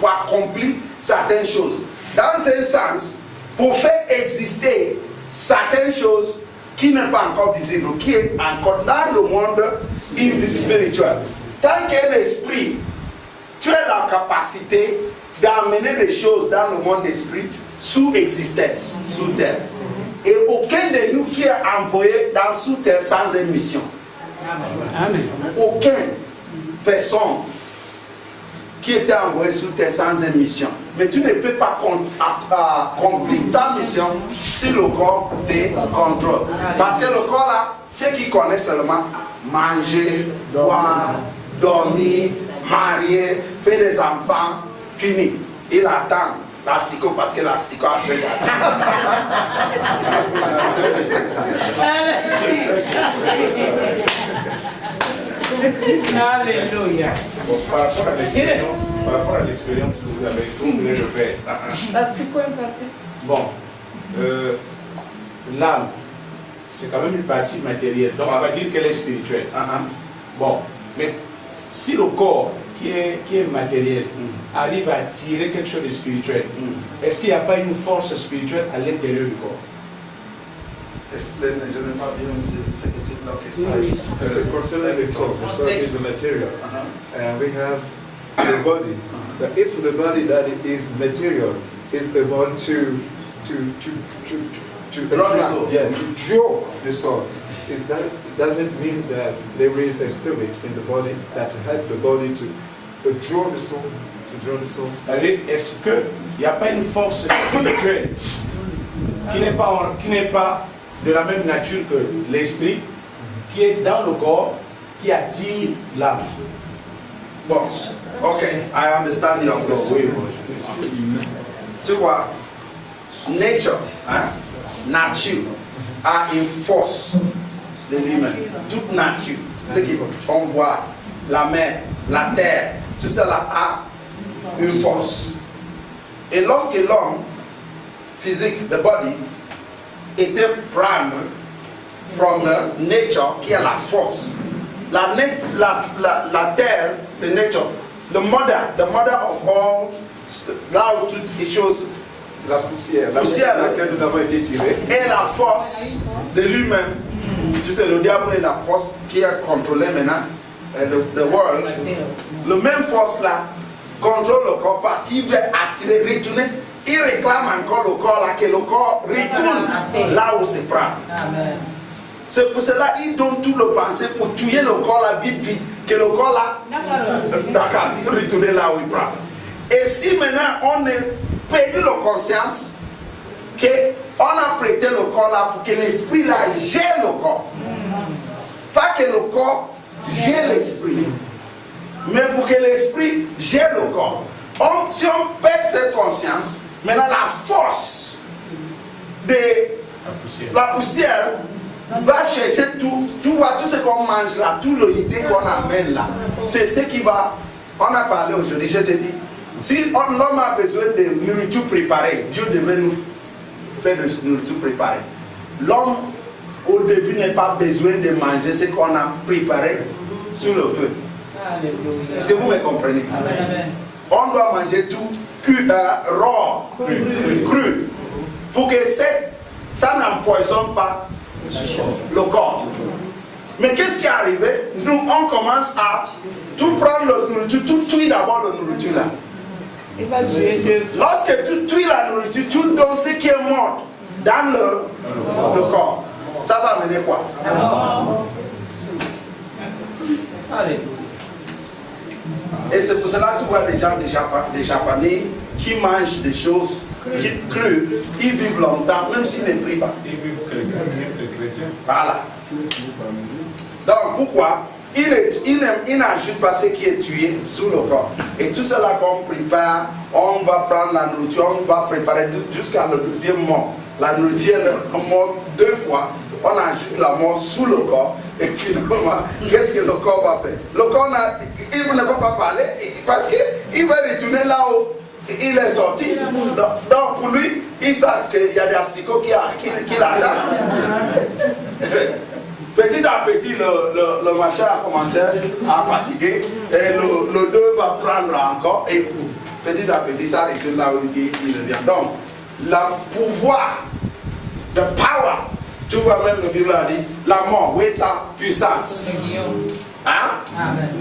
pour accomplir certaines choses. Dans ce sens, pour faire exister certaines choses qui n'est pas encore visible, qui est encore dans le monde spirituel. Tant qu'un esprit, tu as la capacité d'amener des choses dans le monde d'esprit sous existence, sous terre. Et aucun de nous qui est envoyé dans sous terre sans une mission. Amen. Aucune personne qui était envoyée sous terre sans une mission. Mais tu ne peux pas accomplir ta mission si le corps te contrôle. Parce que le corps là, ceux qui connaissent seulement manger, boire, dormir, marier, faire des enfants, fini. Il attend l'astico parce que l'astico a fait Alléluia. Bon, par rapport à l'expérience que vous avez, vous venez de faire. L'astico est passé. Bon, l'âme, c'est quand même une partie matérielle, donc on va dire qu'elle est spirituelle. Bon, mais si le corps qui est matériel arrive à tirer quelque chose de spirituel, est-ce qu'il n'y a pas une force spirituelle à l'intérieur du corps? Explain, je n'ai pas bien saisi ce que tu as question. Concerning the soul is a material, and we have the body. But if the body that is material is able to draw the soul, to draw the soul, doesn't mean that there is a spirit in the body that helps the body to draw the soul, C'est-à-dire, est-ce qu'il n'y a pas une force spirituelle qui n'est pas de la même nature que l'esprit, qui est dans le corps, qui attire l'âme? Bon, ok, I understand your question. Tu vois, nature, nature a une force de lui-même. Toute nature, ce qu'on voit, la mer, la terre, tout cela a une force. Et lorsque l'homme physique, the body, était prendre from the nature, qui est la force, la terre, the nature, the mother of all, là où toutes les choses, la poussière dans laquelle nous avons été tirés, et la force de lui-même. Tu sais, le diable est la force qui a contrôlé maintenant the world. Le même force là contrôle le corps parce qu'il veut attirer, retourner. Il réclame encore le corps là, que le corps retourne là où c'est prend. C'est pour cela qu'il donne tout le pensée pour tuer le corps là vite, que le corps là, d'accord, retourner là où il prend. Et si maintenant on a perdu la conscience, qu'on a prêté le corps là pour que l'esprit là gère le corps. Pas que le corps gère l'esprit, mais pour que l'esprit gère le corps. Si on perd cette conscience, maintenant la force de la poussière va chercher tout ce qu'on mange là, tout l'idée qu'on amène là. C'est ce qui va. On a parlé aujourd'hui, je te dis, si l'homme a besoin de nourriture préparée, Dieu devait nous faire de nourriture préparée. L'homme, au début, n'a pas besoin de manger ce qu'on a préparé sur le feu. Est-ce que vous me comprenez? Amen. On doit manger tout raw, cru, pour que ça n'empoisonne pas le corps. Mais qu'est-ce qui est arrivé? Nous, on commence à tout prendre la nourriture, tout tuer d'abord la nourriture là. Lorsque tu tues la nourriture, tu donnes ce qui est mort dans le corps. Ça va amener quoi? Et c'est pour cela que tu vois des gens, des Japonais qui mangent des choses crues, ils vivent longtemps, même s'ils ne prient pas. Ils vivent chrétiens. Voilà. Donc pourquoi? Il n'ajoute pas ce qui est tué sous le corps. Et tout cela qu'on prépare, on va prendre la nourriture, on va préparer jusqu'à le deuxième mort. La nourriture est morte 2 fois, on ajoute la mort sous le corps. Et finalement, qu'est-ce que le corps va faire? Le corps, il ne peut pas parler parce qu'il va retourner là où il est sorti. Donc pour lui, il sait qu'il y a des asticots qui l'attendent. Petit à petit, le machin a commencé à fatiguer et le 2 va prendre encore et petit à petit, ça retourne là où il revient. Donc, le pouvoir, the power, tu vois même le Bible a dit, la mort, où est ta puissance? Hein?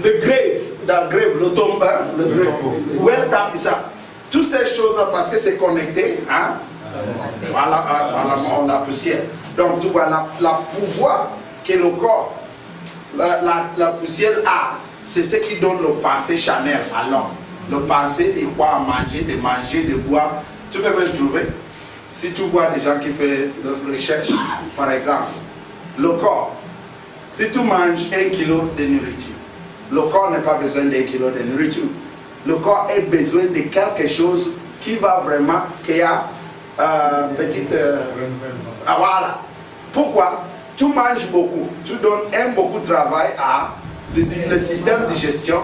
Le grave, le tombeau, le grave, où est ta puissance? Toutes ces choses-là, parce que c'est connecté, hein? À la poussière. Donc, tu vois, la pouvoir que le corps, la poussière a, c'est ce qui donne le pensée charnel à l'homme. Le pensée de quoi manger, de boire. Tu peux même trouver, si tu vois des gens qui font de recherche, par exemple, le corps, si tu manges 1 kilo de nourriture, le corps n'a pas besoin d'1 kilo de nourriture. Le corps a besoin de quelque chose qui va vraiment, qui a petite... voilà. Pourquoi? Tu manges beaucoup, tu donnes beaucoup de travail à le système de digestion.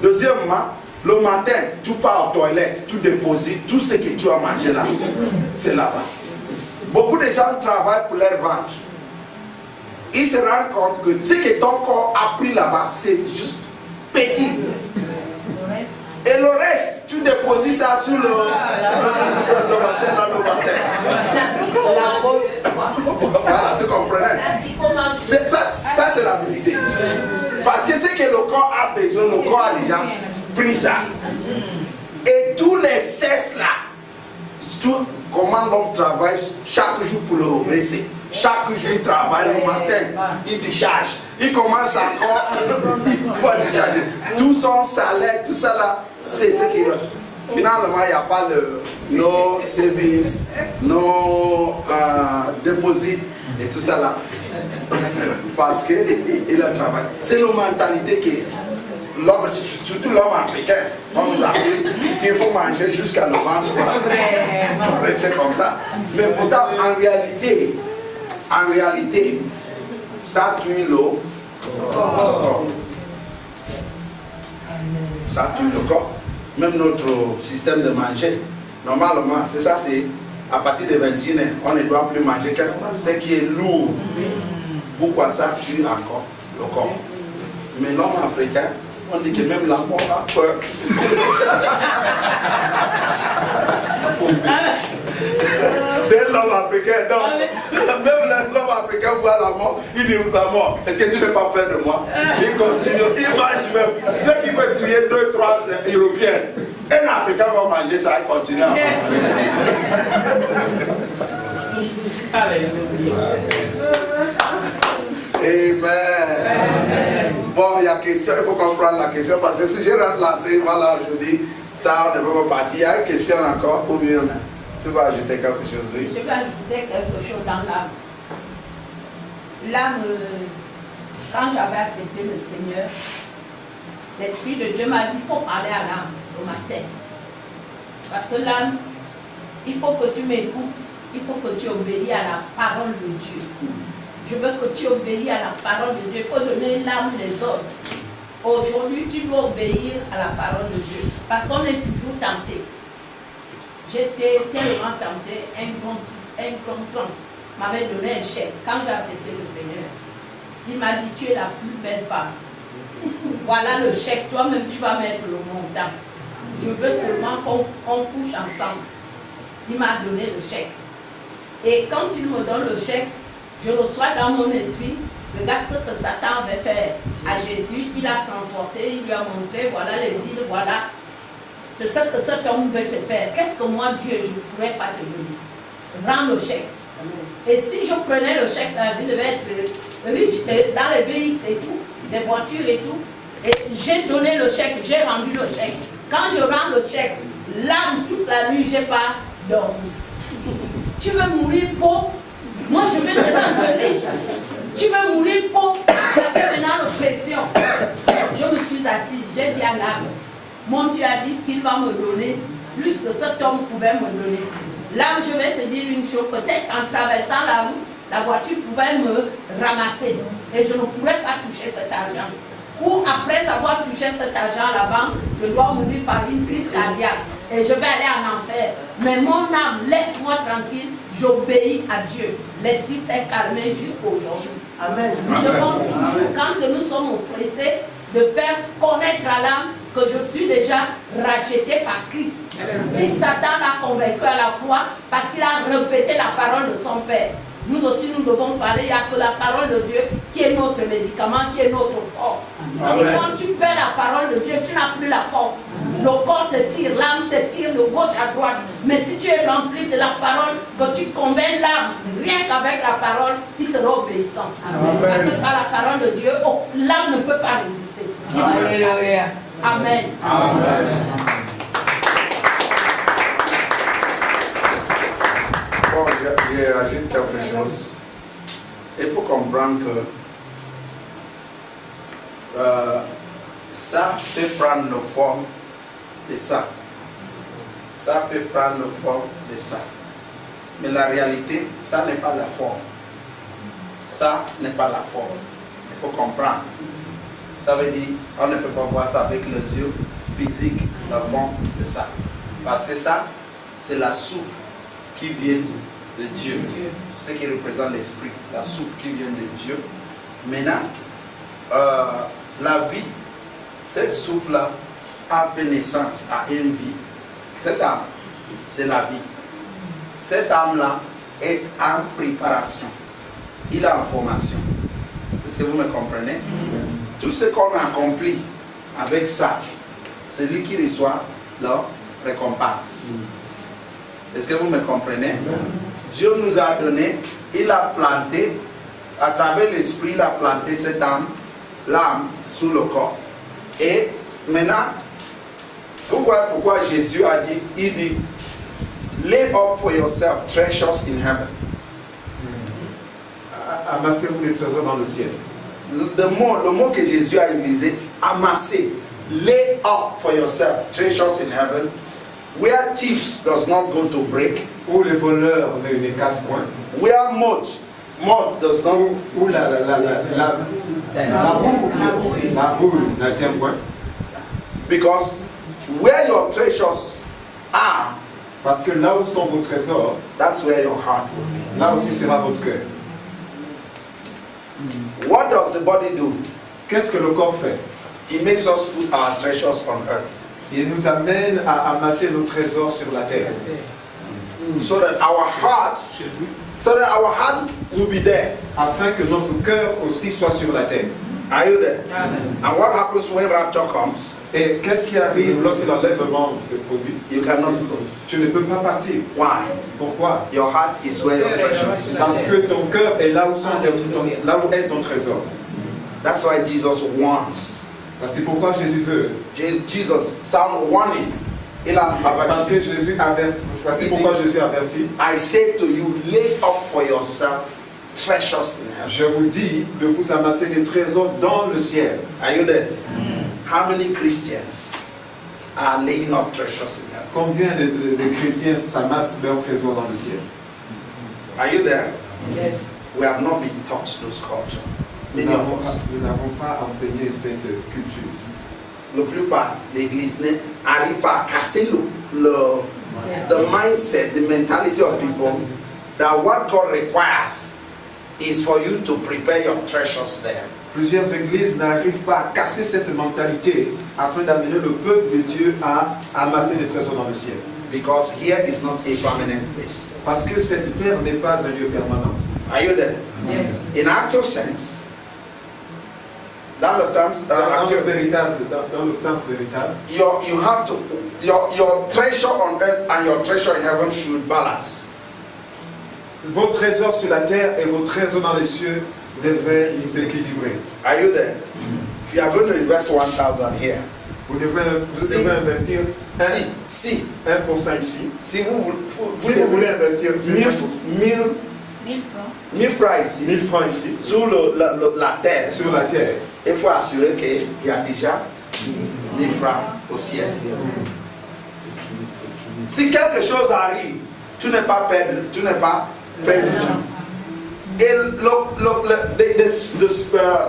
Deuxièmement, le matin, tu pars aux toilettes, tu déposites tout ce que tu as mangé là. C'est là-bas. Beaucoup de gens travaillent pour leur ventre. Ils se rendent compte que ce que ton corps a pris là-bas, c'est juste petit. Et le reste, tu déposites ça sur le machin dans le matin. Voilà, tu comprenais? Ça c'est la vérité. Parce que ce que le corps a besoin, le corps a déjà pris ça. Et tous les cesses là, comment l'homme travaille chaque jour pour le WC. Chaque jour il travaille le matin, il décharge. Il commence encore, il va décharger. Tout son salaire, tout ça là, c'est ce qu'il veut. Finalement, il n'y a pas no savings, no deposit et tout ça là. Parce qu'il a travaillé. C'est la mentalité que l'homme, surtout l'homme africain, on nous a dit qu'il faut manger jusqu'à le ventre. On reste comme ça. Mais pourtant, en réalité, ça tue le corps. Ça tue le corps. Même notre système de manger, normalement, c'est ça, c'est à partir de 21 ans, on ne doit plus manger ce qui est lourd. Pourquoi ça tue encore le corps? Mais l'homme africain, on dit que même la mort a peur. Dès l'homme africain, donc, même l'homme africain voit la mort, il dit la mort, est-ce que tu n'es pas peur de moi? Il continue, il mange même. Ceux qui veulent tuer 2-3 Européens, un Africain va manger ça, il continue à manger. Amen. Bon, il y a question, il faut comprendre la question, parce que si je rentre là, voilà, je dis, ça, on ne peut pas partir. Il y a une question encore, ou bien tu vas ajouter quelque chose, oui? Je vais ajouter quelque chose dans l'âme. L'âme, quand j'avais accepté le Seigneur, l'Esprit de Dieu m'a dit, il faut parler à l'âme au matin. Parce que l'âme, il faut que tu m'écoutes, il faut que tu obéis à la parole de Dieu. Je veux que tu obéis à la parole de Dieu. Il faut donner l'âme les ordres. Aujourd'hui, tu dois obéir à la parole de Dieu. Parce qu'on est toujours tenté. J'étais tellement tenté, un grand m'avait donné un chèque. Quand j'ai accepté le Seigneur, il m'a dit, tu es la plus belle femme. Voilà le chèque, toi-même tu vas mettre le montant. Je veux seulement qu'on couche ensemble. Il m'a donné le chèque. Et quand il me donne le chèque, je reçois dans mon esprit, regarde ce que Satan avait fait à Jésus. Il a transporté, il lui a montré, voilà les villes, voilà. C'est ce que cet homme veut te faire. Qu'est-ce que moi, Dieu, je ne pourrais pas te donner? Rends le chèque. Et si je prenais le chèque, je devais être riche dans les VX et tout, des voitures et tout. Et j'ai donné le chèque, j'ai rendu le chèque. Quand je rends le chèque, l'âme, toute la nuit, je n'ai pas dormi. Tu veux mourir pauvre? Moi, je vais te rendre riche. Tu veux mourir pauvre? J'avais maintenant l'oppression. Je me suis assise, j'ai dit à l'âme, mon Dieu a dit qu'il va me donner plus que cet homme pouvait me donner. L'âme, je vais te dire une chose, peut-être en traversant la route, la voiture pouvait me ramasser et je ne pourrais pas toucher cet argent. Ou après avoir touché cet argent à la banque, je dois mourir par une crise cardiaque et je vais aller en enfer. Mais mon âme, laisse-moi tranquille, j'obéis à Dieu. L'esprit s'est calmé jusqu'à aujourd'hui. Amen. Nous devons toujours, quand nous sommes oppressés, de faire connaître à l'âme que je suis déjà racheté par Christ. Si Satan l'a convaincu à la croix parce qu'il a répété la parole de son Père, nous aussi nous devons parler. Il n'y a que la parole de Dieu qui est notre médicament, qui est notre force. Amen. Et quand tu perds la parole de Dieu, tu n'as plus la force. Le corps te tire, l'âme te tire de gauche à droite. Mais si tu es rempli de la parole, que tu convaincs l'âme, rien qu'avec la parole, il sera obéissant. Parce que par la parole de Dieu, l'âme ne peut pas résister. Alléluia. Amen. Amen. Bon, j'ajoute quelque chose. Il faut comprendre que ça peut prendre la forme de ça. Ça peut prendre la forme de ça. Mais la réalité, ça n'est pas la forme. Ça n'est pas la forme. Il faut comprendre. Ça veut dire, on ne peut pas voir ça avec les yeux physiques, la forme de ça. Parce que ça, c'est la souffle qui vient de Dieu. Ce qui représente l'esprit, la souffle qui vient de Dieu. Maintenant, la vie, cette souffle-là a fait naissance à une vie. Cette âme, c'est la vie. Cette âme-là est en préparation. Il est en formation. Est-ce que vous me comprenez? Tout ce qu'on a accompli avec ça, c'est lui qui reçoit la récompense. Est-ce que vous me comprenez? Dieu nous a donné, il a planté, à travers l'esprit, il a planté cette âme, l'âme, sous le corps. Et maintenant, vous voyez pourquoi Jésus a dit, il dit, lay up for yourself treasures in heaven. Amassez-vous des trésors dans le ciel. Le mot que Jésus a utilisé, amasser, lay up for yourself treasures in heaven, where thieves does not go to break, Où les voleurs ne cassent point. where moth does not, Où la roue n'atteint point. because where your treasures are, Parce que là où sont vos trésors, that's where your heart will be. là aussi sera votre cœur. What does the body do? Qu'est-ce que le corps fait? It makes us put our treasures on earth, Il nous amène à amasser nos trésors sur la terre. so that our hearts will be there. Afin que notre cœur aussi soit sur la terre. Are you there? And what happens when rapture comes? Et qu'est-ce qui arrive lorsque l'enlèvement se produit? You cannot go. Tu ne peux pas partir. Why? Pourquoi? Your heart is where your treasure is. Parce que ton cœur est là où est ton trésor. That's why Jesus wants. C'est pourquoi Jésus veut. Jesus sound warning. Il a Parce que averti. Jésus avertit. C'est pourquoi Jésus avertit. I say to you, lay up for yourself treasures in heaven. Je vous dis de vous amasser des trésors dans le ciel. Are you there? How many Christians are laying up treasures in heaven? Combien de chrétiens s'amassent leurs trésors dans le ciel? Are you there? Yes. We have not been taught those culture. Nous Many of us. n'avons pas enseigné cette culture. La plupart l'Église n'arrive pas à casser the mindset, the mentality of people that what God requires is for you to prepare your treasures there. Plusieurs églises n'arrivent pas à casser cette mentalité afin d'amener le peuple de Dieu à amasser des trésors dans le ciel. Because here is not a permanent place. Parce que cette terre n'est pas un lieu permanent. Are you there? Yes. In actual sense, dans le sens, Dans le actual, sens véritable, you have to, your treasure on earth and your treasure in heaven should balance. vos trésors sur la terre et vos trésors dans les cieux devaient s'équilibrer. Are you there? If you are going to invest 1,000 here, Vous devez investir si 1% ici. si vous voulez investir 1000 francs ici, 1000 francs ici, sur la terre, sur la terre, il faut assurer qu'il y a déjà 1000 francs au ciel. Si quelque chose arrive, tu n'es pas perdu, tu n'es pas perdu. Et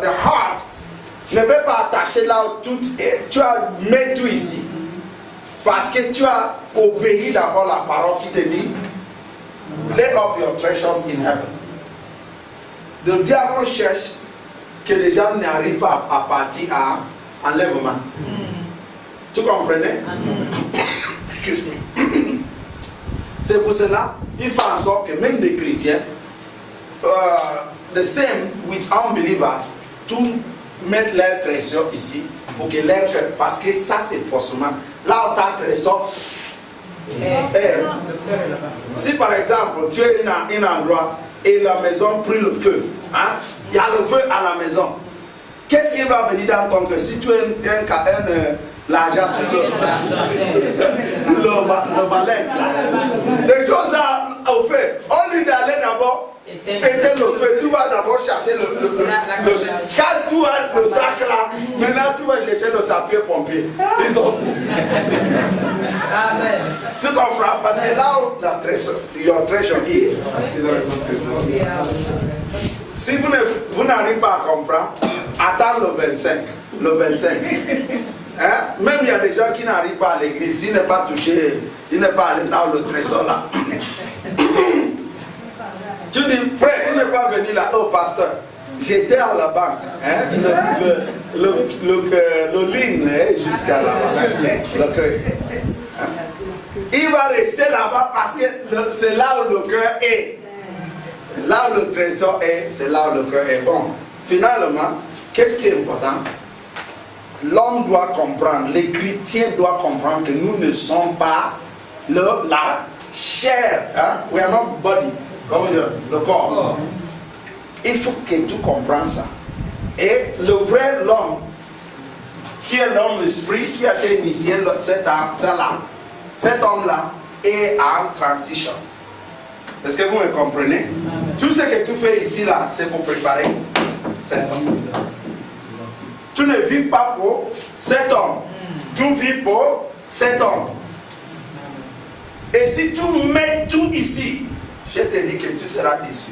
the heart ne peut pas attacher là où tout est. Tu as mis tout ici. Parce que tu as obéi d'abord la parole qui te dit lay up your treasures in heaven. Le diable cherche que les gens n'arrivent pas à partir à enlèvement. Tu comprenais? Excuse-moi. C'est pour cela, il faut en sorte que même les chrétiens, the same with unbelievers, tout mettre leur trésor ici pour que leur, parce que ça c'est forcément là où tu as trésor. Si par exemple tu es dans un endroit et la maison prit le feu, hein, il y a le feu à la maison, qu'est-ce qui va venir dans ton cœur si tu es l'argent sur le mallette là? Des choses au fait, au lieu d'aller d'abord éteindre le feu, tu vas d'abord chercher le quand tu as le sac là, maintenant tu vas chercher le sapeur-pompier. Ils ont tu comprends? Parce que là où la your treasure is. Si vous n'arrivez pas à comprendre, attends le 25. Le 25. Hein? Même il y a des gens qui n'arrivent pas à l'église, s'il n'est pas touché, il n'est pas allé dans le trésor là. Tu dis, frère, tu n'es pas venu là, oh pasteur, j'étais à la banque, hein? le ligne jusqu'à là-bas. Il va rester là-bas parce que c'est là où le cœur est. Là où le trésor est, c'est là où le cœur est. Bon, finalement, qu'est-ce qui est important? L'homme doit comprendre, les chrétiens doivent comprendre que nous ne sommes pas la chair. Hein? We are not body, comme le corps. Il faut que tu comprennes ça. Et le vrai l'homme, qui est l'homme d'esprit, qui a été initié, cet homme-là est en transition. Est-ce que vous me comprenez? Tout ce que tu fais ici, là, c'est pour préparer cet homme. Tu ne vis pas pour cet homme. Tu vis pour cet homme. Et si tu mets tout ici, je te dis que tu seras déçu.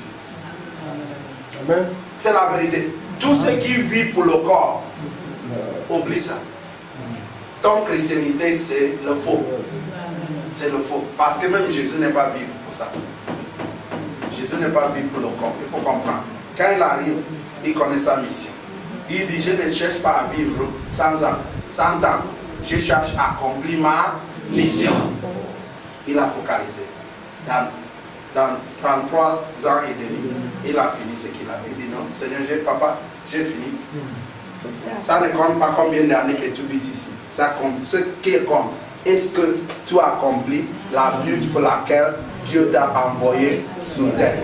C'est la vérité. Tout ce qui vit pour le corps, oublie ça. Ton christianité, c'est le faux. C'est le faux. Parce que même Jésus n'est pas vivre pour ça. Jésus n'est pas vivre pour le corps. Il faut comprendre. Quand il arrive, il connaît sa mission. Il dit, je ne cherche pas à vivre 100 ans. Je cherche à accomplir ma mission. Il a focalisé. Dans 33 ans et demi, il a fini ce qu'il avait dit. Non, Seigneur, papa, j'ai fini. Ça ne compte pas combien d'années que tu vis ici. Ça compte. Ce qui compte, est-ce que tu as accompli la but pour laquelle Dieu t'a envoyé sur terre?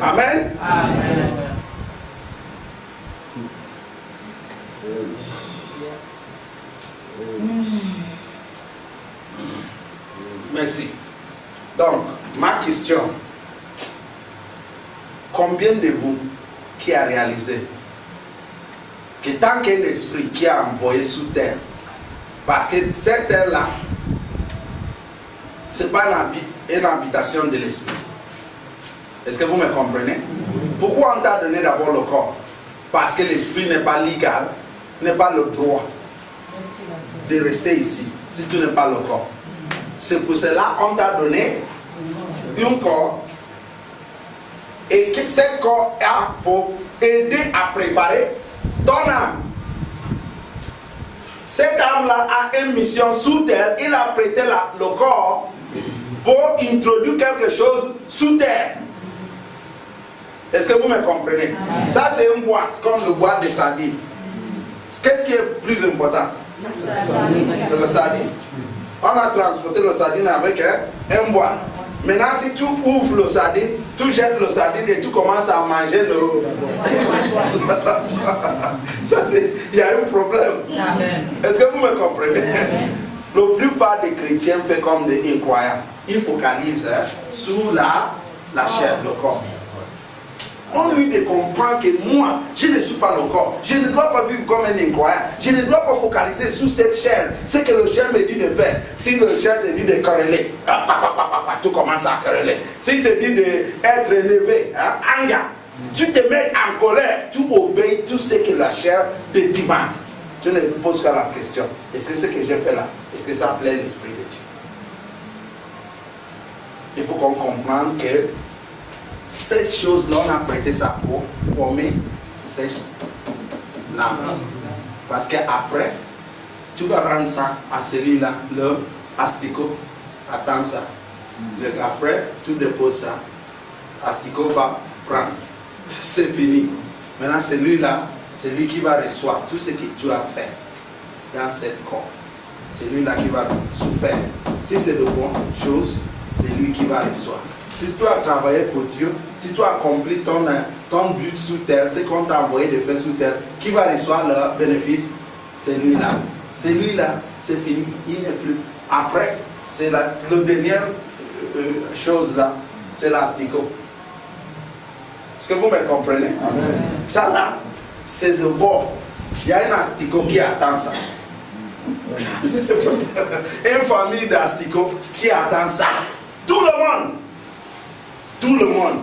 Amen. Amen. Merci. Donc, ma question, combien de vous qui a réalisé que tant qu'un esprit qui a envoyé sur terre, parce que cette terre-là, ce n'est pas une habitation de l'esprit. Est-ce que vous me comprenez? Pourquoi on t'a donné d'abord le corps? Parce que l'esprit n'est pas légal, n'est pas le droit de rester ici si tu n'es pas le corps. C'est pour cela qu'on t'a donné un corps et que ce corps a pour aider à préparer ton âme. Cette âme-là a une mission sous terre. Il a prêté le corps pour introduire quelque chose sous terre. Est-ce que vous me comprenez? Ça, c'est une boîte, comme le boîte de sardines. Qu'est-ce qui est plus important? C'est le sardine. On a transporté le sardine avec un boîte. Maintenant, si tu ouvres le sardine, tu jettes le sardine et tu commences à manger le... Ça, c'est... Il y a un problème. Est-ce que vous me comprenez? La plupart des chrétiens font comme des incroyants. Ils focalisent sur la chair, le corps. On lui de comprendre que moi, je ne suis pas le corps. Je ne dois pas vivre comme un incroyant. Je ne dois pas focaliser sur cette chair. Ce que le chair me dit de faire. Si le chair te dit de quereller, tu commences à quereller. S'il te dit d'être élevé, anger, tu te mets en colère, tu obéis tout ce que la chair te demande. Tu ne poses pas la question. Est-ce que ce que j'ai fait là, est-ce que ça plaît l'Esprit de Dieu? Il faut qu'on comprenne que ces choses-là, on a prêté ça pour former l'âme. Parce qu'après, tu vas rendre ça à celui-là, le asticot. Attends ça. Après, tu déposes ça. Asticot va prendre. C'est fini. Maintenant, celui-là, c'est lui qui va recevoir tout ce que tu as fait dans cette corps. C'est lui-là qui va souffrir. Si c'est de bonnes choses, c'est lui qui va recevoir. Si tu as travaillé pour Dieu, si tu as accompli ton but sous terre, c'est qu'on t'a envoyé de faire sous terre, qui va recevoir le bénéfice? C'est lui-là. C'est lui-là, c'est fini, il n'est plus. Après, c'est la dernière chose là, c'est l'asticot. Est-ce que vous me comprenez? Amen. Ça là, c'est de bord. Il y a un asticot qui attend ça. Une famille d'asticots qui attend ça. Tout le monde. Tout le monde.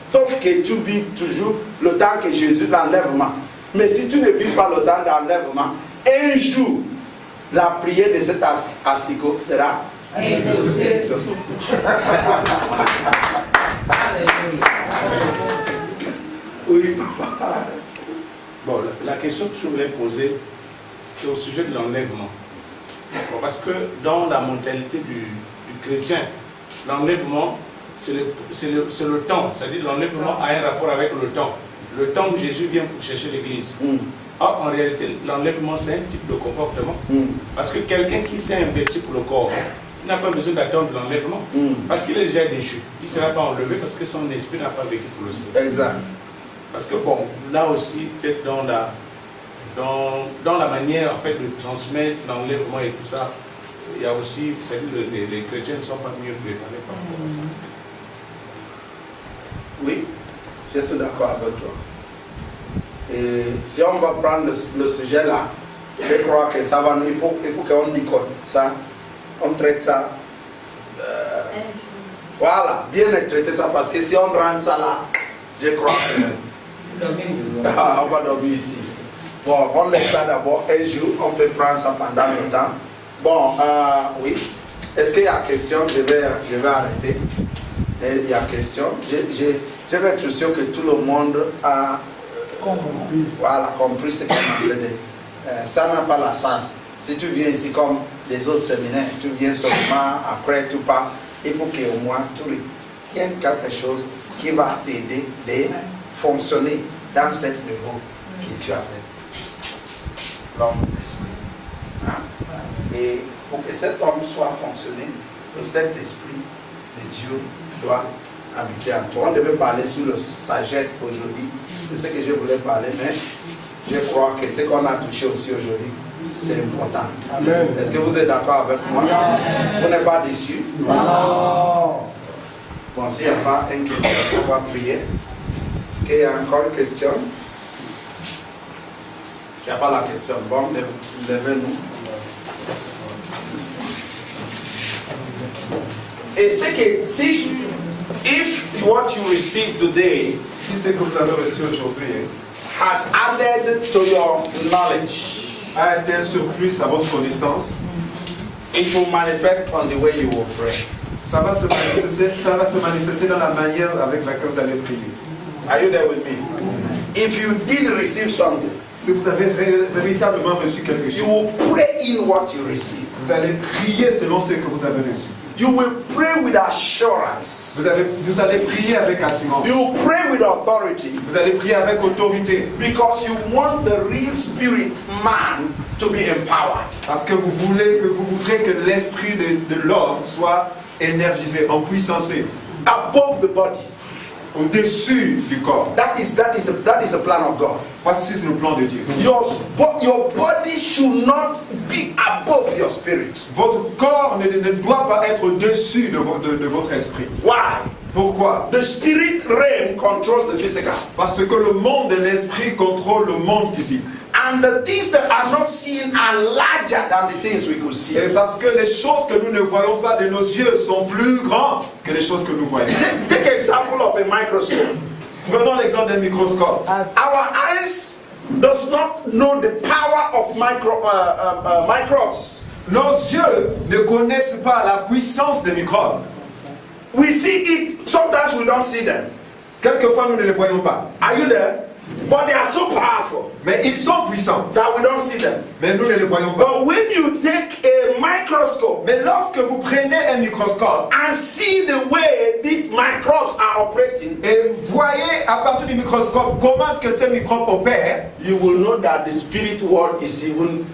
Sauf que tu vis toujours le temps que Jésus l'enlèvement. Mais si tu ne vis pas le temps d'enlèvement, un jour, la prière de cet asticot sera exaucée. Oui. Bon, la question que je voulais poser, c'est au sujet de l'enlèvement. Bon, parce que dans la mentalité du chrétien, l'enlèvement, c'est le temps. C'est-à-dire l'enlèvement a un rapport avec le temps. Le temps où Jésus vient pour chercher l'église. Or, en réalité, l'enlèvement, c'est un type de comportement. Parce que quelqu'un qui s'est investi pour le corps, il n'a pas besoin d'attendre l'enlèvement. Parce qu'il est déjà déchu. Il ne sera pas enlevé parce que son esprit n'a pas vécu pour le ciel. Exact. Parce que bon, là aussi, peut-être dans la manière en fait de transmettre l'enlèvement et tout ça, il y a aussi, c'est-à-dire les chrétiens ne sont pas mieux préparés par rapport à ça. Oui, je suis d'accord avec toi. Et si on va prendre le sujet là, je crois que ça va, il faut qu'on décode ça, on traite ça. Voilà, bien traiter ça parce que si on rentre ça là, je crois que on va dormir ici. Bon, on laisse ça d'abord un jour, on peut prendre ça pendant le temps. Bon, oui. Est-ce qu'il y a question? Je vais arrêter. Il y a question. Je vais être sûr que tout le monde a compris ce qu'on a donné. Ça n'a pas la sens. Si tu viens ici comme les autres séminaires, tu viens seulement, après tu pars, il faut qu'au moins tu retiennes quelque chose qui va t'aider de fonctionner dans ce niveau que tu as fait. L'homme d'esprit. Et pour que cet homme soit fonctionné, le Saint-Esprit de Dieu doit habiter en toi. On devait parler sur la sagesse aujourd'hui. C'est ce que je voulais parler, mais je crois que ce qu'on a touché aussi aujourd'hui, c'est important. Amen. Est-ce que vous êtes d'accord avec moi? Amen. Vous n'êtes pas déçus? Non. Bon, s'il n'y a pas une question, on va prier. Est-ce qu'il y a encore une question? Il n'y a pas la question. Bon, levez-nous. Et c'est que si, if what you receive today, si ce que vous avez reçu aujourd'hui has added to your knowledge, a été un surplus à votre connaissance, it will manifest on the way you will pray. Ça va se manifester dans la manière avec laquelle vous allez prier. Are you there with me? If you did receive something, si vous avez véritablement reçu quelque chose, you will pray in what you receive. Vous allez prier selon ce que vous avez reçu. You will pray with assurance. Vous allez prier avec assurance. You will pray with authority. Vous allez prier avec autorité. Because you want the real spirit man to be empowered. Parce que vous voudrez que l'esprit de l'homme soit énergisé, empuissancé. Above the body. Au-dessus du corps. That is the plan of God. Voici le plan de Dieu. Your body should not be above your spirit. Votre corps ne doit pas être au-dessus de votre esprit. Why? Pourquoi? The spirit realm controls the physical. Parce que le monde de l'esprit contrôle le monde physique. And the things that are not seen are larger than the things we could see. Et parce que les choses que nous ne voyons pas de nos yeux sont plus grandes que les choses que nous voyons. Take example of a microscope. Prenons l'exemple d'un microscope. Our eyes does not know the power of microbes. Nos yeux ne connaissent pas la puissance des microbes. We see it, sometimes we don't see them. Quelquefois nous ne les voyons pas. Are you there? But they are so powerful Mais ils sont puissants. that we don't see them. Mais nous ne les voyons pas. But when you take a microscope Mais lorsque vous prenez un microscope and see the way these microbes are operating, et voyez à partir du microscope comment est-ce que ces microbes opèrent, you will know that the spirit world is even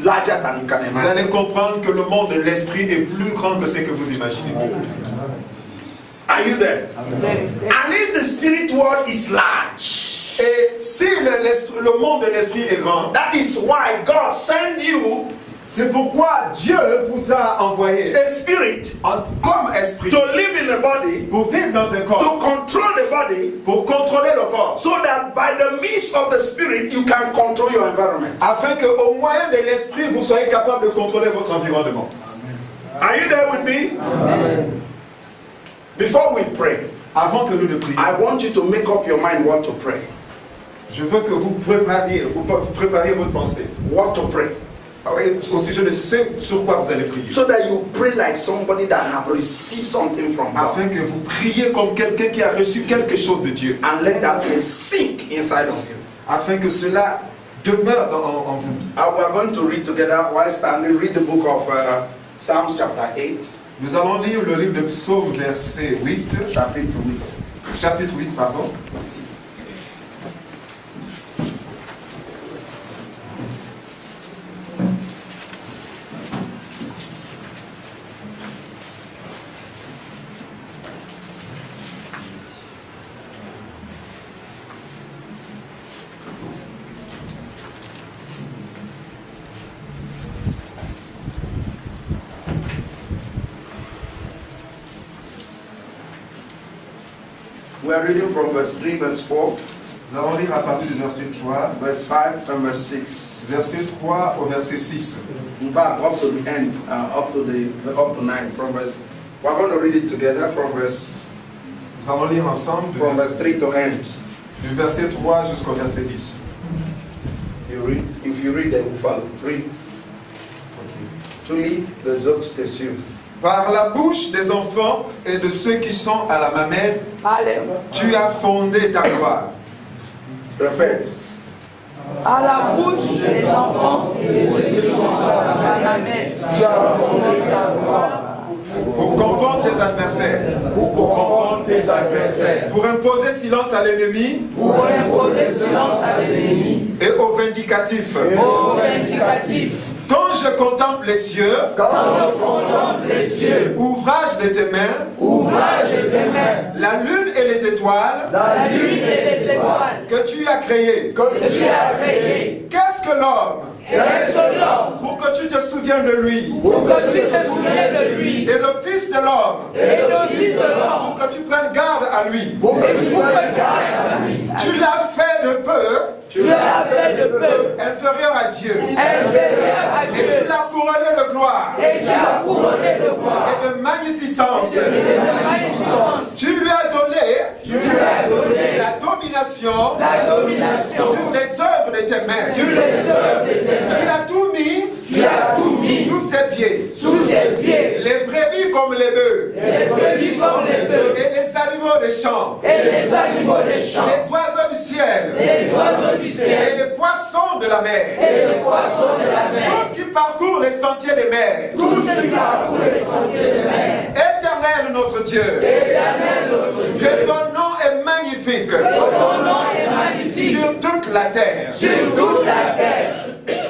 larger than you can vous imagine. allez comprendre que le monde de l'esprit est plus grand que ce que vous imaginez. Are you there? And if the spirit world is large, Et si le monde de l'esprit est grand, that is why God sent you c'est pourquoi Dieu vous a envoyé a spirit comme esprit to live in the body, pour vivre dans un corps, to control the body, pour contrôler le corps, so that by the means of the spirit you can control your environment. afin qu'au moyen de l'esprit vous soyez capable de contrôler votre environnement. Are you there with me? Amen. Before we pray, Avant que nous ne prions, I want you to make up your mind what to pray. je veux que vous prépariez votre pensée What to pray. au sujet de ce sur quoi vous allez prier. So that you pray like somebody that have received something from God. Afin que vous priez comme quelqu'un qui a reçu quelque chose de Dieu. And let that thing sink inside of you. Afin que cela demeure en vous. We are going to read together while standing. Read the book of Psalms chapter 8. Nous allons lire le livre de Psaume verset 8. Chapitre 8. Chapitre 8, pardon. We are reading from verse 3, verse 4, Nous allons lire à partir du verset 3, verse 5, and verse 6. verset 3 au verset 6. In fact, up to the end, up to 9. From verse, we're going to read it together from verse Nous allons lire ensemble from verse 3 to end. du verset 3 jusqu'au verset 10. You read, if you read, they will follow. Read. To lead the autres te suivent. Par la bouche des enfants et de ceux qui sont à la mamelle, Alléluia. tu as fondé ta gloire. Répète. À la bouche des enfants et de ceux qui sont à la mamelle, tu as fondé ta gloire. Pour confondre tes adversaires. Pour confondre tes adversaires. Pour imposer silence à l'ennemi. Pour imposer silence à l'ennemi. Et aux vindicatifs. Ô vindicatif. Quand je contemple les cieux, Quand je contemple les cieux, ouvrage de tes mains, ouvrage de tes mains, la lune et les étoiles la lune et les étoiles que tu as créées. que tu as créées. Qu'est-ce que l'homme Qu'est-ce que l'homme pour que tu te souviennes de lui? pour que tu te souviennes de lui? Et le Fils de l'homme Et le Fils de l'homme pour que tu prennes garde à lui. pour que tu prennes garde à lui. Tu l'as fait de peu Tu l'as fait de peu inférieur à Dieu. inférieur à Et tu Dieu. l'as couronné de gloire Et tu l'as couronné de gloire et de magnificence. et de magnificence. Tu lui as donné Tu lui as donné la domination la domination sur les œuvres de tes mains. sur les œuvres de tes mains. Tu as tout mis Tu as tout mis sous ses pieds. sous ses pieds. Les brebis comme les bœufs Les brebis comme les bœufs et les animaux des champs. et les animaux des champs. Les oiseaux du ciel Les oiseaux du et ciel les poissons de la mer. et les poissons de la mer. Tout ce qui parcourt les sentiers des mers. Tout ce qui parcourt les sentiers de mer. Éternel notre Dieu, Éternel notre Dieu, que ton nom est magnifique que ton nom est magnifique sur toute la terre. sur toute la terre.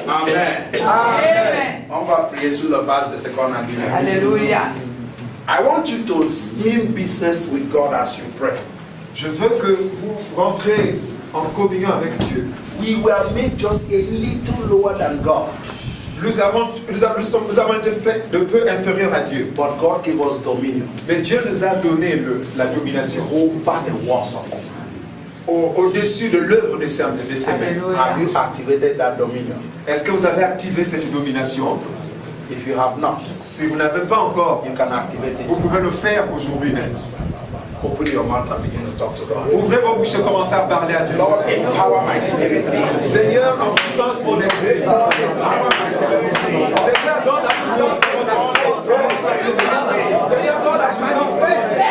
Amen. Amen. On va prier sur la base de ce qu'on a dit. Alléluia. I want you to mean business with God as you pray. Je veux que vous rentrez en communion avec Dieu. We were made just a little lower than God, Nous avons été faits de peu inférieurs à Dieu. but God gave us dominion Mais Dieu nous a donné la domination over the works of His hand. au-dessus de l'œuvre de ses mains. Have you activated that dominion? Est-ce que vous avez activé cette domination? If you have not, Si vous n'avez pas encore, you can activate vous it. pouvez le faire aujourd'hui même. Open your mouth and begin to talk to God. Ouvrez vos bouches et commencez à parler à Dieu. Lord, empower my spirit. Seigneur, en puissance mon esprit. Seigneur, donne la puissance à mon esprit. Seigneur, donne la manifestation.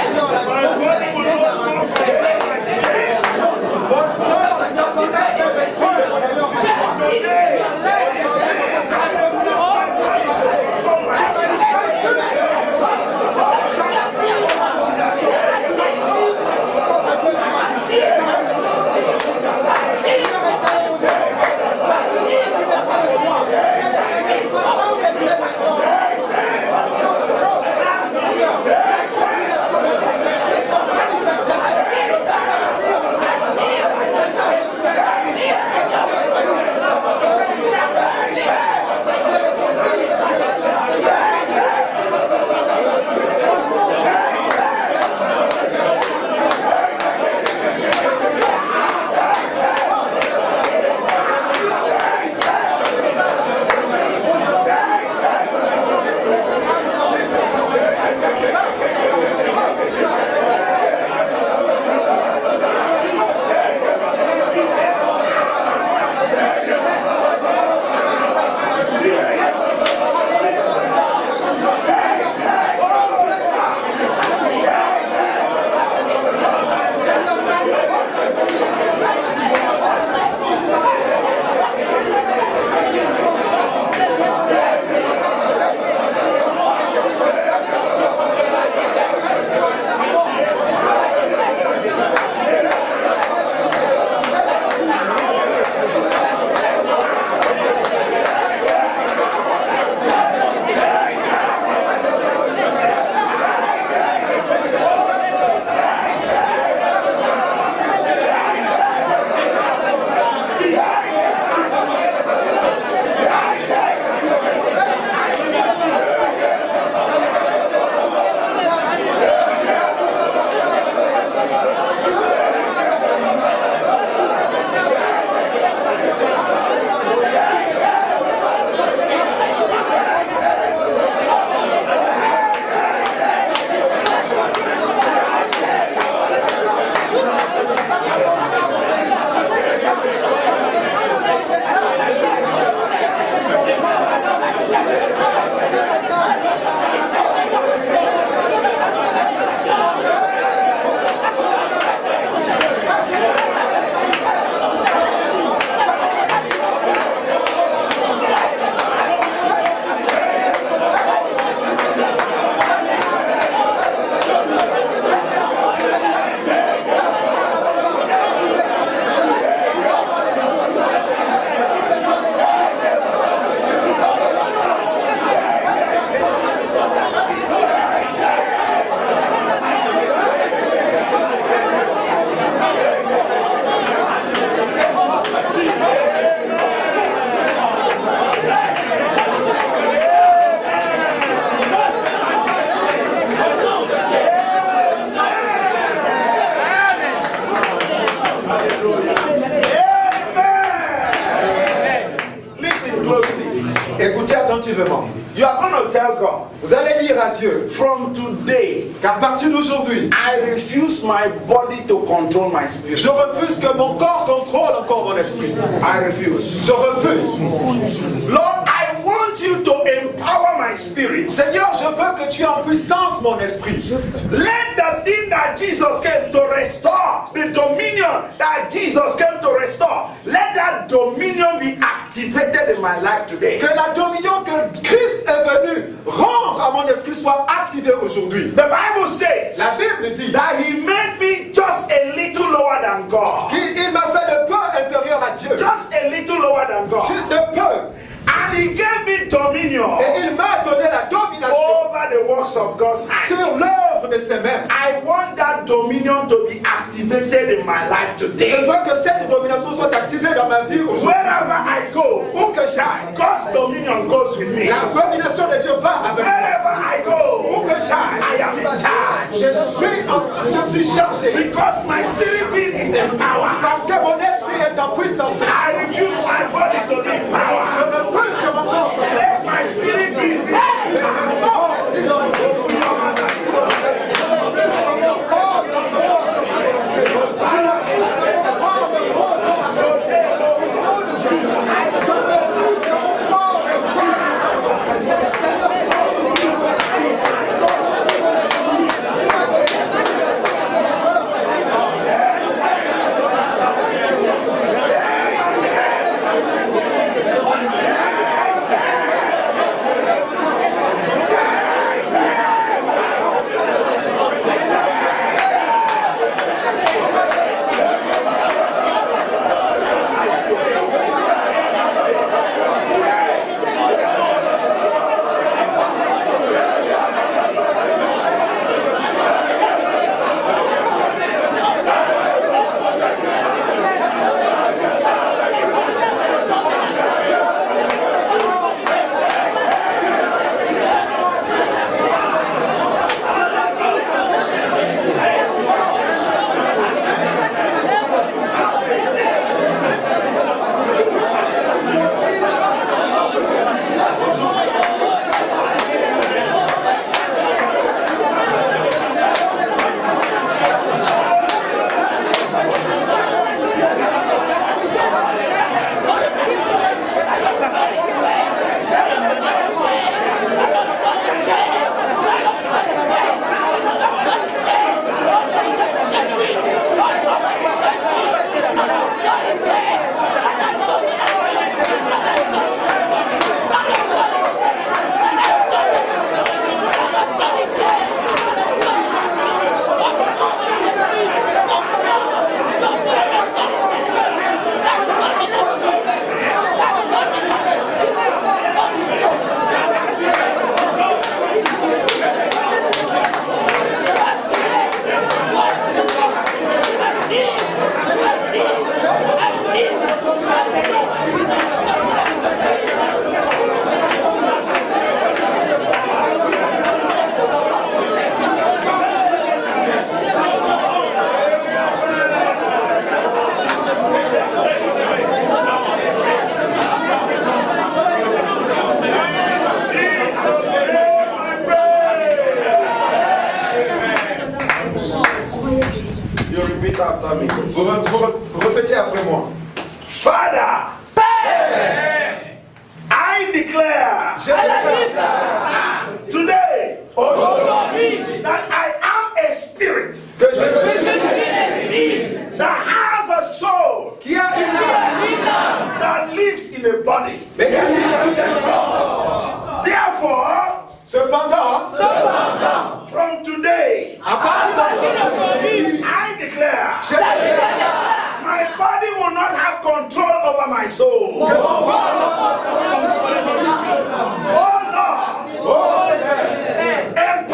effectivement. You are going to tell God, Vous allez dire à Dieu from today, qu'à partir d'aujourd'hui, I refuse my body to control my spirit. je refuse que mon corps contrôle encore mon esprit. I refuse. Je refuse. Lord, I want you to empower my spirit. Seigneur, je veux que tu en puissance mon esprit. Let the thing that Jesus came to restore, the dominion that Jesus came to restore, let that dominion be activated in my life today. Que la dominion que Christ est venu rendre à mon esprit soit activée aujourd'hui. The Bible says La Bible dit that he made me just a little lower than God. qu'il m'a fait de peu inférieur à Dieu. Just a little lower than God. De peu. And he gave me dominion Et il m'a donné la domination over the works of God's sur hands. l'œuvre de ses mains. I want that dominion to be activated in my life Je today. veux que cette domination soit activée dans ma vie aujourd'hui. Wherever I go, Où que j'aille, God's dominion goes with me. la domination de Dieu va avec moi. Wherever I go, Où que j'aille, I am in charge. je suis chargé. Because my spirit being is empowered. Parce que mon esprit est en puissance. I refuse my body to be Je empowered. refuse que mon corps soit Let my spirit be repeat after me. Vous répétez après moi. Father, I declare today that I am a spirit Que je suis that has a soul qui a une âme. that lives in a body. Therefore, Cependant, from today, à partir d'aujourd'hui, I declare je déclare my body will not have control over my soul. que mon corps Oh Lord, empower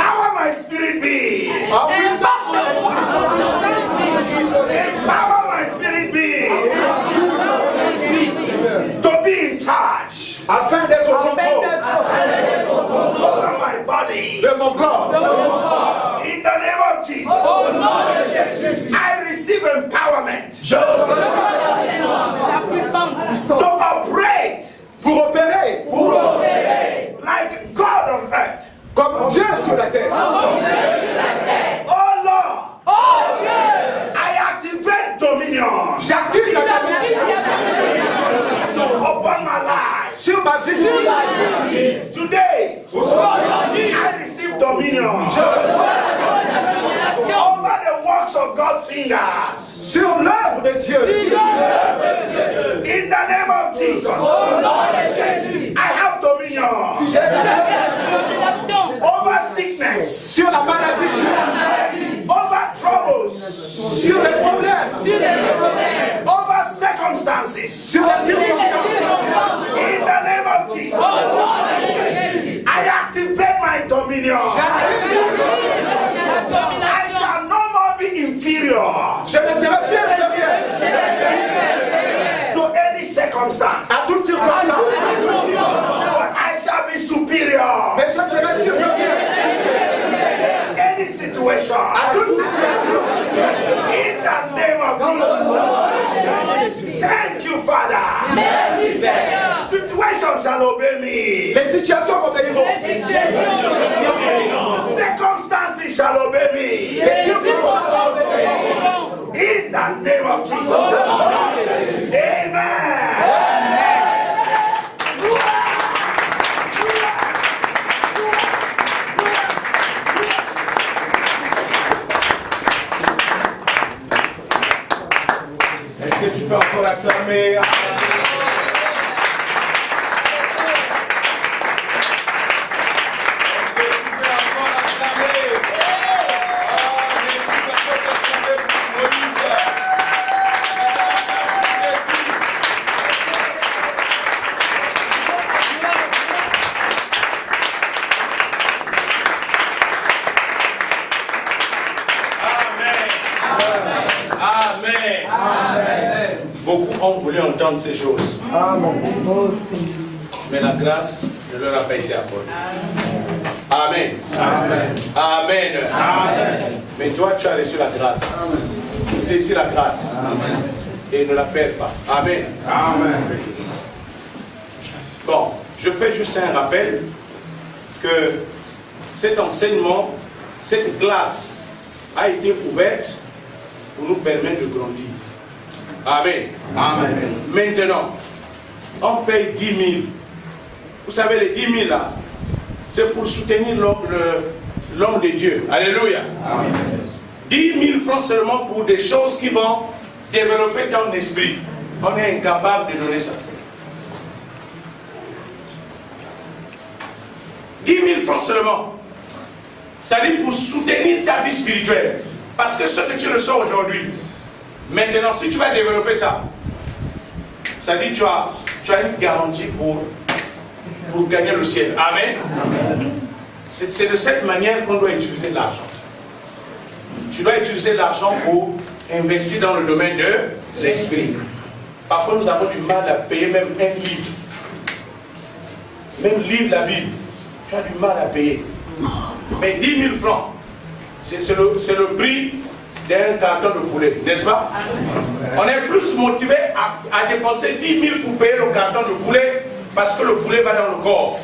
Over the works of God's fingers. Sur l'œuvre de Dieu. In the name of Jesus. I have dominion. Over sickness. Sur la maladie. Over troubles. Sur les problèmes. Over circumstances. Sur les circonstances. In the name of Jesus. I activate my dominion. I shall no more be inferior. Je ne serai plus inférieur To any circumstance. à toute circonstance. But I shall be superior. Mais je serai supérieur Any situation. à toute situation. In the name of Jesus. Thank you, Father. Situation shall obey me. Les situations m'obéiront. Circumstances shall obey me. Les circonstances m'obéiront. In the name of Jesus. Amen. Est-ce que tu peux encore acclamer? Beaucoup ont voulu entendre ces choses. Mais la grâce ne leur a pas été accordée. Amen. Amen. Amen. Amen. Mais toi, tu as reçu la grâce. Saisis la grâce. Amen. Et ne la perds pas. Amen. Amen. Bon, je fais juste un rappel que cet enseignement, cette glace a été ouverte pour nous permettre de grandir. Amen. Amen. Maintenant, on paye 10 000. Vous savez, les 10 000 là, c'est pour soutenir l'homme de Dieu. Alléluia. Amen. 10 000 francs seulement pour des choses qui vont développer ton esprit. On est incapable de donner ça. 10 000 francs seulement. C'est-à-dire pour soutenir ta vie spirituelle. Parce que ce que tu reçois aujourd'hui, maintenant, si tu vas développer ça, ça dit tu as une garantie pour gagner le ciel. Amen. C'est de cette manière qu'on doit utiliser l'argent. Tu dois utiliser l'argent pour investir dans le domaine de l'esprit. Parfois, nous avons du mal à payer même un livre. Même livre de la Bible, tu as du mal à payer. Mais 10 000 francs, c'est le prix d'un carton de poulet, n'est-ce pas? On est plus motivé à dépenser 10 000 pour payer le carton de poulet parce que le poulet va dans le corps.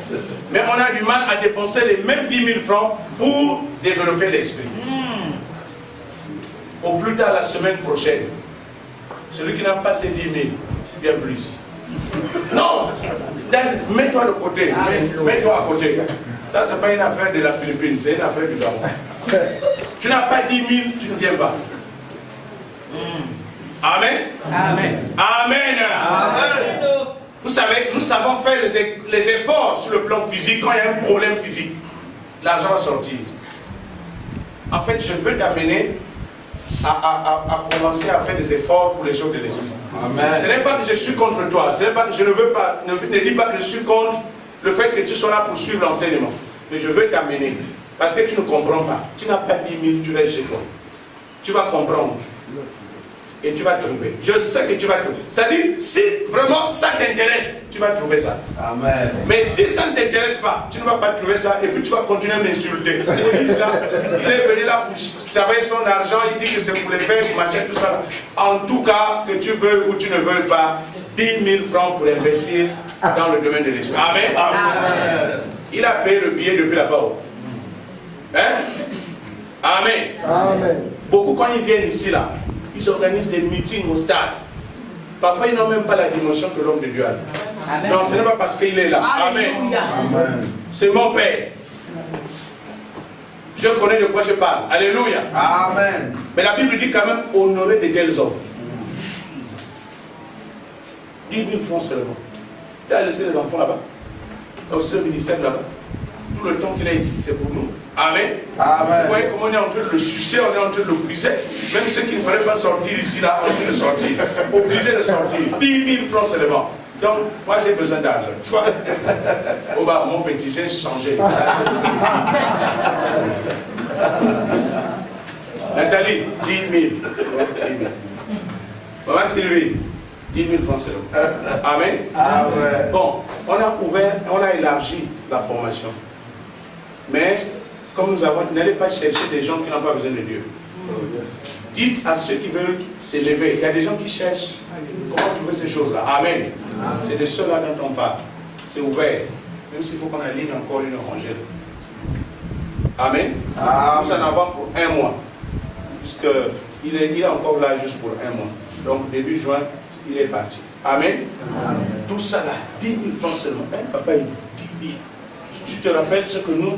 Mais on a du mal à dépenser les mêmes 10 000 francs pour développer l'esprit. Au plus tard la semaine prochaine, celui qui n'a pas ces 10 000, vient plus ici. Non, mets-toi de côté, mets-toi à côté. Ça, c'est pas une affaire de la Philippine, c'est une affaire du Gabon. Tu n'as pas 10 000, tu ne viens pas. Amen. Amen. Amen. Amen. Vous savez, nous savons faire les efforts sur le plan physique quand il y a un problème physique. L'argent va sortir. En fait, je veux t'amener à commencer à faire des efforts pour les choses de l'esprit. Ce n'est pas que je suis contre toi, ce n'est pas que je ne veux pas, ne dis pas que je suis contre le fait que tu sois là pour suivre l'enseignement. Mais je veux t'amener. Parce que tu ne comprends pas. Tu n'as pas 10 000, tu restes chez toi. Tu vas comprendre. Et tu vas trouver. Je sais que tu vas trouver. C'est-à-dire, si vraiment ça t'intéresse, tu vas trouver ça. Amen. Mais si ça ne t'intéresse pas, tu ne vas pas trouver ça. Et puis tu vas continuer à m'insulter. Il est venu là pour travailler son argent. Il dit que c'est pour les faire, pour machin, tout ça. En tout cas, que tu veux ou tu ne veux pas, 10 000 francs pour investir dans le domaine de l'esprit. Amen. Amen. Il a payé le billet depuis là-bas. Hein? Amen. Amen. Beaucoup, quand ils viennent ici, là, ils organisent des meetings au stade. Parfois, ils n'ont même pas la dimension que l'homme de Dieu a. Amen. Non, ce n'est pas parce qu'il est là. Amen. Amen. C'est mon Père. Je connais de quoi je parle. Alléluia. Amen. Mais la Bible dit quand même honorer de tels hommes. 10 000 francs seulement. Il a laissé les enfants là-bas. Il a aussi le ministère là-bas. Tout le temps qu'il est ici, c'est pour nous. Amen. Amen. Vous voyez comment on est en train de le sucer, on est en train de le briser. Même ceux qui ne fallait pas sortir ici, là, ont train de sortir. Obligé de sortir. 10 000 francs seulement. Donc, moi j'ai besoin d'argent. Tu vois? Oh bah, mon petit, j'ai changé. Nathalie, 10 000. Maman Sylvie, 10 000 francs seulement. Amen. Amen. Bon, on a ouvert, on a élargi la formation. Mais, comme nous avons, n'allez pas chercher des gens qui n'ont pas besoin de Dieu. Dites à ceux qui veulent s'élever. Il y a des gens qui cherchent comment trouver ces choses-là. Amen. C'est de ceux-là dont on parle. C'est ouvert. Même s'il faut qu'on aligne encore une rangée. Amen. Nous en avons pour 1 mois. Puisqu'il est encore là juste pour 1 mois. Donc, début juin, il est parti. Amen. Tout ça là, 10 000 francs seulement. Papa, il dit 10 000. Tu te rappelles ce que nous,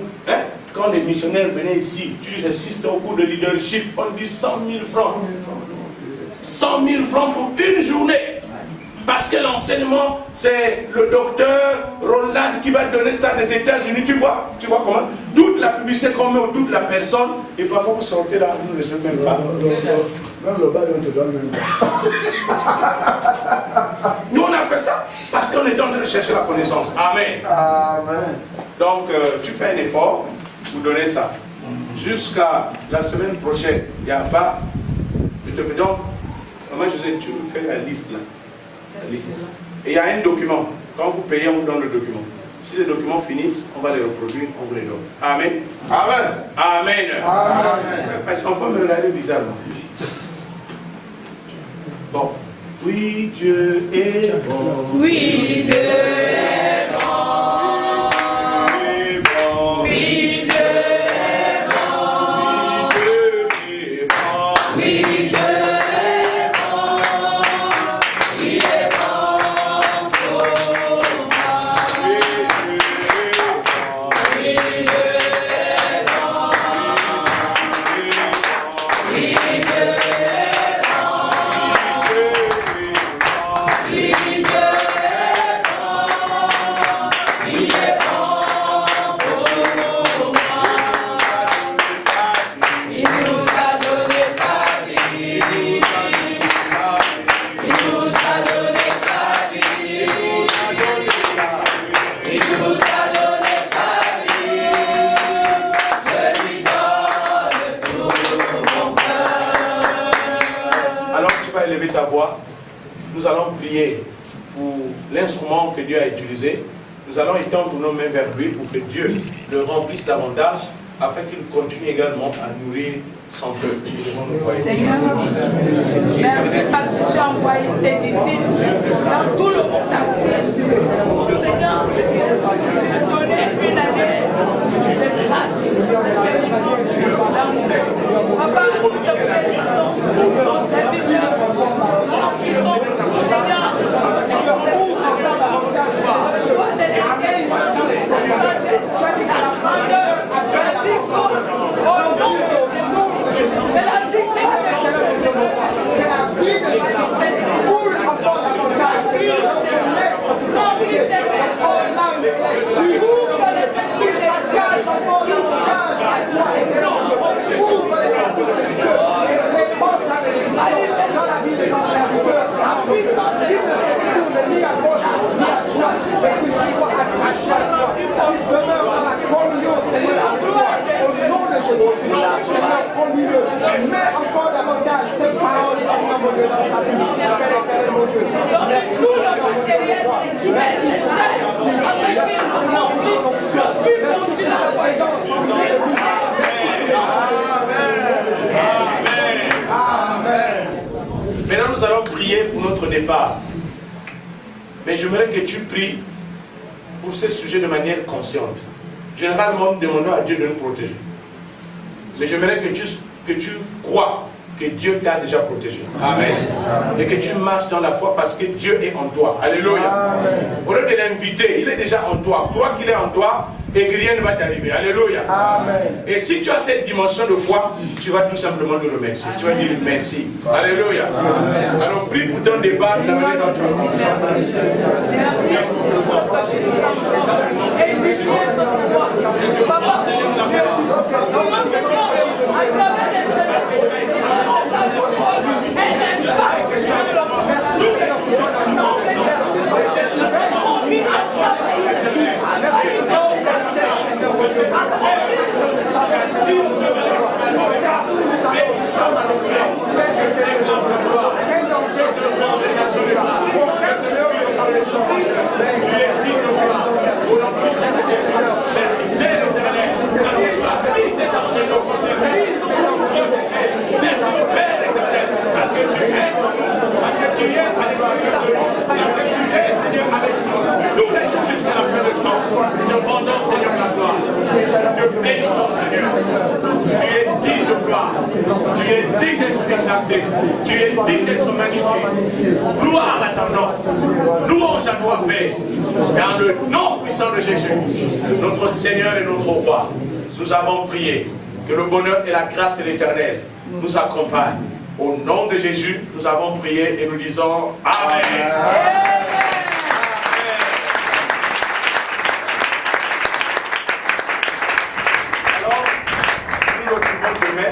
quand les missionnaires venaient ici, tu assistes au cours de leadership, on dit 100 000 francs. 100 000 francs pour une journée. Parce que l'enseignement, c'est le docteur Roland qui va donner ça des États-Unis. Tu vois comment? Toute la publicité qu'on met autour de la personne, et parfois vous sortez là, vous ne le savez même pas. Même le bal, on te donne même pas. Nous, on a fait ça parce qu'on était en train de chercher la connaissance. Amen. Amen. Donc, tu fais un effort pour donner ça. Jusqu'à la semaine prochaine, il n'y a pas. Je te fais donc, maman José, tu me fais la liste là. La liste. Et il y a un document. Quand vous payez, on vous donne le document. Si les documents finissent, on va les reproduire, on vous les donne. Amen. Amen. Amen. Amen. Parce qu'on va me regarder bizarrement. Bon. Oui, Dieu est bon. Oui, Dieu est bon. Oui, Dieu est bon. Oui, Dieu est bon. Il est bon pour moi. Oui, Dieu est bon. Oui, Dieu est bon. Oui, Dieu est bon. Il est bon pour moi. Il nous a donné sa vie. Il nous a donné sa vie. Il nous a donné sa vie. Je lui donne tout mon cœur. Alors tu vas élever ta voix. Nous allons prier pour l'instrument que Dieu a utilisé. Nous allons étendre nos mains vers lui pour que Dieu le remplisse davantage afin qu'il continue également à nourrir son peuple. Seigneur, merci parce que tu as envoyé tes disciples dans tout le monde entier. Seigneur, tu connais une année de grâce, de bénédiction. Papa, nous te présentons tes disciples. Remplissons, Seigneur, la grandeur, la discours, au nom de Jésus. C'est la vie, encore davantage tes paroles dans sa vie. Maintenant, nous allons prier pour notre départ. Mais j'aimerais que tu pries pour ce sujet de manière consciente. Généralement, nous demandons à Dieu de nous protéger. Mais j'aimerais que tu crois que Dieu t'a déjà protégé. Amen. Et que tu marches dans la foi parce que Dieu est en toi. Alléluia. Au lieu de l'inviter, il est déjà en toi. Crois qu'il est en toi et que rien ne va t'arriver. Alléluia. Amen. Et si tu as cette dimension de foi, tu vas tout simplement le remercier. Tu vas dire merci. Alléluia. Amen. Alors prie pour ton départ d'amener notre rencontre. Tu es digne d'être magnifié. Gloire à ton nom. Louange à toi, Père. Dans le nom puissant de Jésus, notre Seigneur et notre Roi, nous avons prié que le bonheur et la grâce de l'Éternel nous accompagnent. Au nom de Jésus, nous avons prié et nous disons Amen. Alors, nous retrouvons demain.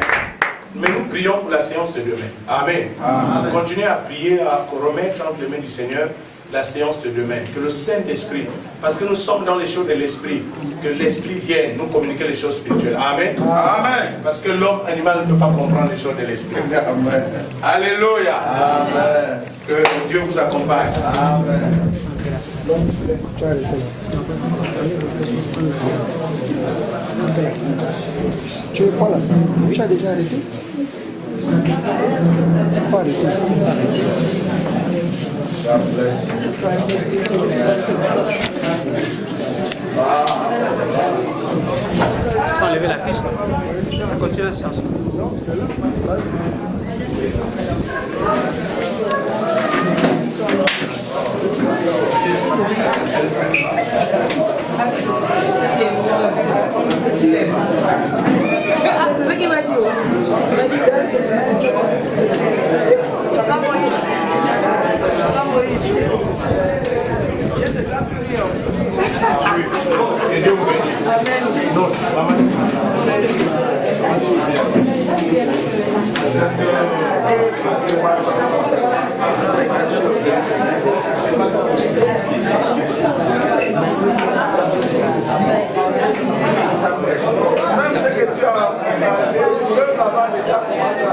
Mais nous prions pour la séance de demain. Amen. Amen. Continuez à prier, à remettre entre les mains du Seigneur la séance de demain. Que le Saint-Esprit, parce que nous sommes dans les choses de l'Esprit, que l'Esprit vienne nous communiquer les choses spirituelles. Amen. Amen. Parce que l'homme animal ne peut pas comprendre les choses de l'Esprit. Amen. Alléluia. Amen. Que Dieu vous accompagne. Amen. Tu veux pas la salle? Tu as déjà arrêté? C'est pas arrêté. Enlever la fiche, ça continue la séance. Que Dieu vous bénisse. Même ce que tu as mangé, le là-bas déjà commence à